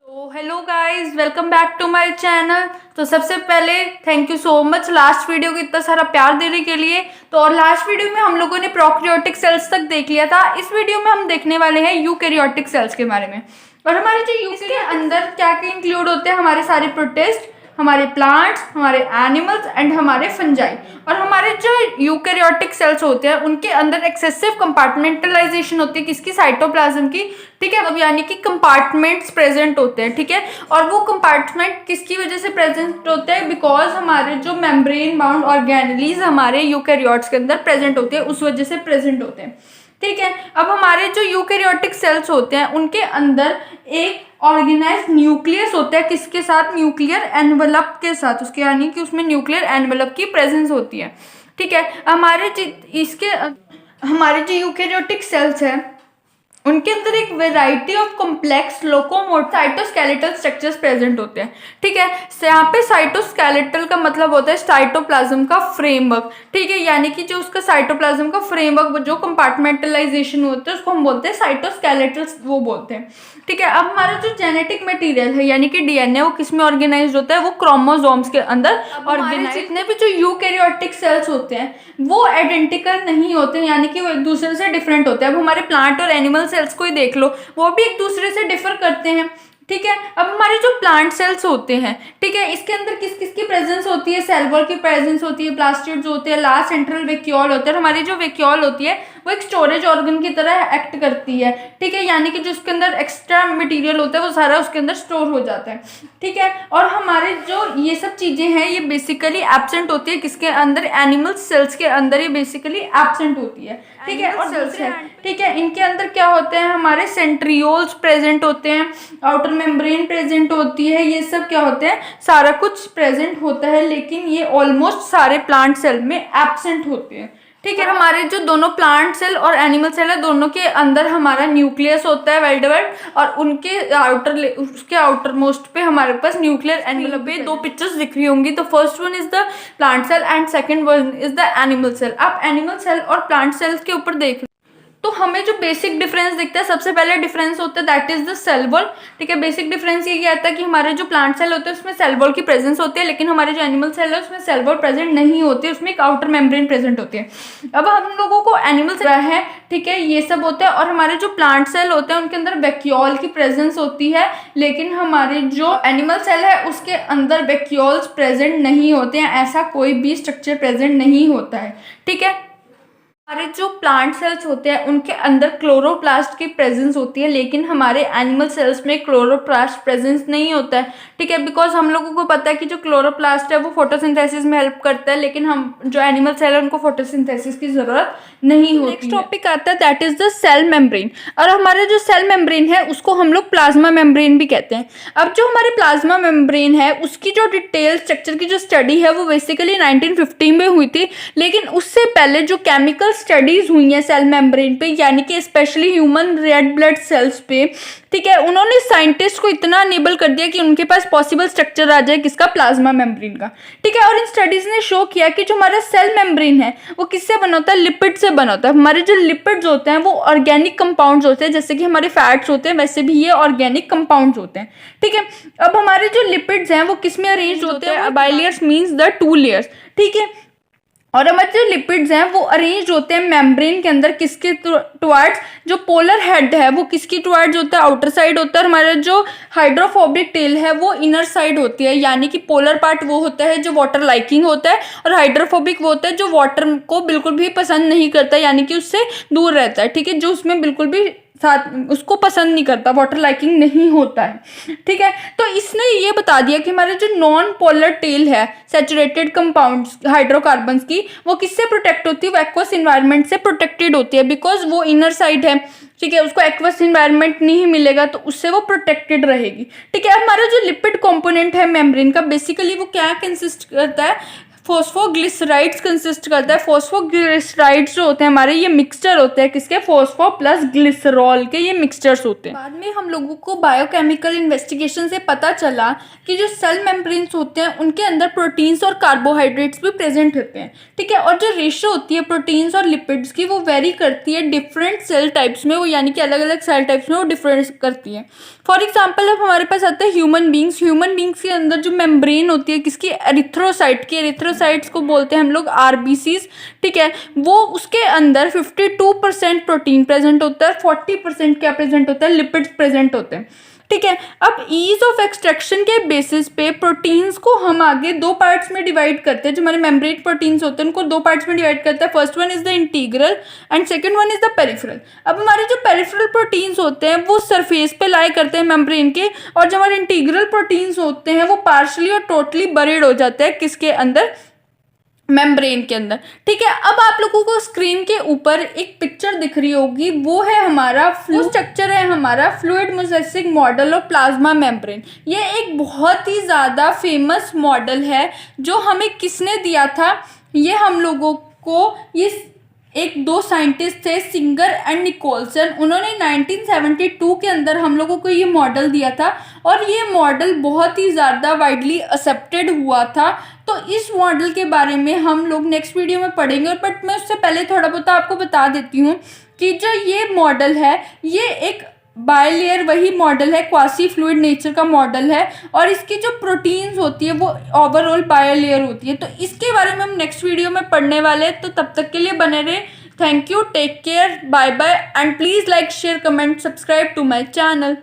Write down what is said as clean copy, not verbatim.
तो hello guys, welcome back to my channel. तो सबसे पहले thank you so much last video को इतना सारा प्यार देने के लिए। तो और लास्ट वीडियो में हम लोगों ने प्रोकैरियोटिक सेल्स तक देख लिया था। इस वीडियो में हम देखने वाले हैं यूकैरियोटिक सेल्स के बारे में। और हमारे जो यूके के अंदर क्या क्या इंक्लूड होते हैं, हमारे सारे प्रोटिस्ट, हमारे प्लांट्स, हमारे एनिमल्स एंड हमारे फंजाई। और हमारे जो यूकैरियोटिक सेल्स होते हैं उनके अंदर एक्सेसिव कंपार्टमेंटलाइजेशन होती है किसकी, साइटोप्लाज्म की। ठीक है, अब यानी कि कंपार्टमेंट्स प्रेजेंट होते हैं। ठीक है, और वो कंपार्टमेंट किसकी वजह से प्रेजेंट होते हैं, बिकॉज हमारे जो मेम्ब्रेन बाउंड ऑर्गेनेलीज हमारे यूकैरियोट्स के अंदर प्रेजेंट होते हैं, उस वजह से प्रेजेंट होते हैं। ठीक है, अब हमारे जो यूकैरियोटिक सेल्स होते हैं उनके अंदर एक ऑर्गेनाइज्ड न्यूक्लियस होता है, किसके साथ, न्यूक्लियर एनवेलप के साथ, उसके यानी कि उसमें न्यूक्लियर एनवेलप की प्रेजेंस होती है। ठीक है, हमारे जो यूकैरियोटिक सेल्स है उनके अंदर एक variety of complex locomotive cytoskeletal structures present होते हैं। ठीक है, यहाँ पे साइटोस्केलेटल का मतलब होता है साइटोप्लाज्म का फ्रेमवर्क। ठीक है, यानी कि जो उसका साइटोप्लाज्म का फ्रेमवर्क जो कंपार्टमेंटलाइजेशन होता है उसको हम बोलते हैं साइटोस्केलेटल, वो बोलते हैं। ठीक है, अब हमारा जो जेनेटिक मटेरियल है यानी कि डीएनए वो किसमें ऑर्गेनाइज होता है, वो क्रोमोसोम्स के अंदर ऑर्गेनाइज। जितने भी जो यूकैरियोटिक सेल्स होते हैं वो आइडेंटिकल नहीं होते, यानी कि वो एक दूसरे से डिफरेंट होते हैं। अब हमारे प्लांट और एनिमल सेल्स को ही देख लो, वो भी एक दूसरे से डिफर करते हैं। ठीक है, अब हमारे जो प्लांट सेल्स होते हैं, ठीक है, इसके अंदर किस किस की प्रेजेंस होती है, सेल वॉल की प्रेजेंस होती है, प्लास्टिड्स होते हैं, लास्ट सेंट्रल वेक्यूल होते हैं। हमारी जो वेक्यूल होती है वो एक स्टोरेज ऑर्गन की तरह एक्ट करती है। ठीक है, यानी कि जो उसके अंदर एक्स्ट्रा मटेरियल होता है वो सारा उसके अंदर स्टोर हो जाता है। ठीक है, और हमारे जो ये सब चीज़ें हैं ये बेसिकली एब्सेंट होती है किसके अंदर, एनिमल सेल्स के अंदर ये बेसिकली एब्सेंट होती है। ठीक है, और सेल्स है, ठीक है, इनके अंदर क्या होते हैं, हमारे सेंट्रियोल्स प्रेजेंट होते हैं, आउटर मेम्ब्रेन प्रेजेंट होती है, ये सब क्या होते हैं, सारा कुछ प्रेजेंट होता है, लेकिन ये ऑलमोस्ट सारे प्लांट सेल में एब्सेंट होते हैं। ठीक है, हमारे जो दोनों प्लांट सेल और एनिमल सेल है दोनों के अंदर हमारा न्यूक्लियस होता है, वेल डेवलप्ड, और उसके आउटर मोस्ट पे हमारे पास न्यूक्लियर एनवेलप पे दो पिक्चर्स दिख रही होंगी। तो first one is the plant cell and second one is the animal cell. आप एनिमल सेल और प्लांट सेल्स के ऊपर देख तो हमें जो बेसिक डिफरेंस दिखता है, सबसे पहले डिफरेंस होता है that is the cell wall. ठीक है, बेसिक डिफरेंस ये आता है कि हमारे जो प्लांट सेल होते हैं उसमें सेल वॉल की प्रेजेंस होती है, लेकिन हमारे जो एनिमल सेल है उसमें सेल वॉल प्रेजेंट नहीं होती है, उसमें एक आउटर मेम्ब्रेन प्रेजेंट होती है। अब हम लोगों को एनिमल सेल है, ठीक है, ये सब होता है, और हमारे जो प्लांट सेल होते हैं उनके अंदर वैक्यूल की प्रेजेंस होती है, लेकिन हमारे जो एनिमल सेल है उसके अंदर वैक्यूल्स प्रेजेंट नहीं होते हैं, ऐसा कोई भी स्ट्रक्चर प्रेजेंट नहीं होता है। ठीक है, हमारे जो प्लांट सेल्स होते हैं उनके अंदर क्लोरोप्लास्ट की प्रेजेंस होती है, लेकिन हमारे एनिमल सेल्स में क्लोरोप्लास्ट प्रेजेंस नहीं होता है। ठीक है, बिकॉज हम लोगों को पता है कि जो क्लोरोप्लास्ट है वो फोटोसिंथेसिस में हेल्प करता है, लेकिन हम जो एनिमल सेल है उनको फोटोसिंथेसिस की जरूरत नहीं होती। नेक्स्ट टॉपिक आता है that is the cell membrane. और हमारा जो सेल मेम्ब्रेन है उसको हम लोग प्लाज्मा मेम्ब्रेन भी कहते हैं। अब जो हमारे प्लाज्मा मेम्ब्रेन है उसकी जो डिटेल स्ट्रक्चर की जो स्टडी है वो बेसिकली 1950 में हुई थी, लेकिन उससे पहले जो केमिकल स्टडीज हुई हैं सेल मेम्ब्रेन पे, यानी कि specially human red blood cells पे, ठीक है, उन्होंने साइंटिस्ट को इतना अनेबल कर दिया कि उनके पास पॉसिबल स्ट्रक्चर आ जाए किसका, प्लाज्मा मेम्ब्रेन का। ठीक है, और इन स्टडीज ने शो किया कि जो हमारा सेल मेम्ब्रेन है वो किससे बना होता है, लिपिड से बना होता है। हमारे जो लिपिड्स होते हैं वो ऑर्गेनिक कंपाउंड्स होते हैं, जैसे कि हमारे फैट्स होते हैं वैसे भी ये ऑर्गेनिक कंपाउंड्स होते हैं। ठीक है, अब हमारे जो लिपिड्स हैं वो किस में अरेंज होते हैं, बाइलेयर्स मीन्स द 2 लेयर्स। ठीक है, और हमारे जो लिपिड्स हैं वो अरेंज होते हैं मेम्ब्रेन के अंदर किसके टुवर्ड्स, जो पोलर हेड है वो किसकी टुवर्ड्स होता है, आउटर साइड होता है। हमारा जो हाइड्रोफोबिक टेल है वो इनर साइड होती है, यानी कि पोलर पार्ट वो होता है जो वाटर लाइकिंग होता है, और हाइड्रोफोबिक वो होता है जो वाटर को बिल्कुल भी पसंद नहीं करता, यानी कि उससे दूर रहता है। ठीक है, जो उसमें बिल्कुल भी साथ उसको पसंद नहीं करता, वाटर लाइकिंग नहीं होता है। ठीक है, तो इसने ये बता दिया कि हमारे जो नॉन पोलर टेल है सैचुरेटेड कंपाउंड्स हाइड्रोकार्बन्स की, वो किससे प्रोटेक्ट होती है, वो एक्वस इन्वायरमेंट से प्रोटेक्टेड होती है, बिकॉज वो इनर साइड है। ठीक है, उसको एक्वस इन्वायरमेंट नहीं मिलेगा तो उससे वो प्रोटेक्टेड रहेगी। ठीक है, हमारा जो लिपिड कंपोनेंट है मेम्ब्रेन का बेसिकली वो क्या कंसिस्ट करता है, फॉस्फोग्लिसराइड्स कंसिस्ट करता है। फॉस्फोग्लिसराइड्स जो होते हैं हमारे, ये मिक्सचर होते हैं किसके, फॉस्फो प्लस ग्लिसरॉल के, ये मिक्सचर्स होते हैं। बाद में हम लोगों को बायोकेमिकल इन्वेस्टिगेशन से पता चला कि जो सेल मेम्ब्रेन्स होते हैं उनके अंदर प्रोटीन्स और कार्बोहाइड्रेट्स भी प्रेजेंट होते हैं, ठीक है। और जो रेशियो होती है प्रोटीन्स और लिपिड्स की वो वेरी करती है डिफरेंट सेल टाइप्स में, वो यानी कि अलग अलग सेल टाइप्स में वो डिफरेंस करती है। फॉर एग्जाम्पल अब हमारे पास आता है ह्यूमन बींग्स के अंदर जो मेम्ब्रेन होती है किसकी, एरिथ्रोसाइट की, एरिथ्रोसाइट्स को बोलते हैं हम लोग आरबीसीज, ठीक है। वो उसके अंदर 52% प्रोटीन प्रेजेंट होता है, 40% क्या प्रेजेंट होता है, लिपिड्स प्रेजेंट होते हैं, ठीक है। अब ईज ऑफ एक्सट्रैक्शन के बेसिस पे प्रोटीन्स को हम आगे दो पार्ट्स में डिवाइड करते हैं। जो हमारे मेम्ब्रेन प्रोटीन्स होते हैं उनको दो पार्ट्स में डिवाइड करते हैं। First one is the integral and second one is the peripheral. अब हमारे जो पेरिफेरल प्रोटीन्स होते हैं वो सरफेस पे लाई करते हैं मेम्ब्रेन के, और जो हमारे इंटीग्रल प्रोटीन्स होते हैं वो पार्शली और टोटली बरीड हो जाते हैं किसके अंदर, मेम्ब्रेन के अंदर, ठीक है। अब आप लोगों को स्क्रीन के ऊपर एक पिक्चर दिख रही होगी, वो है हमारा स्ट्रक्चर है हमारा फ्लूइड मोज़ेक मॉडल और प्लाज्मा मेम्ब्रेन। ये एक बहुत ही ज़्यादा फेमस मॉडल है जो हमें किसने दिया था, ये हम लोगों को ये एक दो साइंटिस्ट थे, सिंगर एंड निकोलसन, उन्होंने 1972 के अंदर हम लोगों को ये मॉडल दिया था और ये मॉडल बहुत ही ज़्यादा वाइडली एक्सेप्टेड हुआ था। तो इस मॉडल के बारे में हम लोग नेक्स्ट वीडियो में पढ़ेंगे, बट मैं उससे पहले थोड़ा बहुत आपको बता देती हूँ कि जो ये मॉडल है ये एक बायलेयर वही मॉडल है, क्वासी फ्लूइड नेचर का मॉडल है, और इसकी जो प्रोटीन्स होती है वो ओवरऑल बायलेयर होती है। तो इसके बारे में हम नेक्स्ट वीडियो में पढ़ने वाले हैं, तो तब तक के लिए बने रहे। Thank you, take care, bye bye, and please like share comment subscribe to my channel.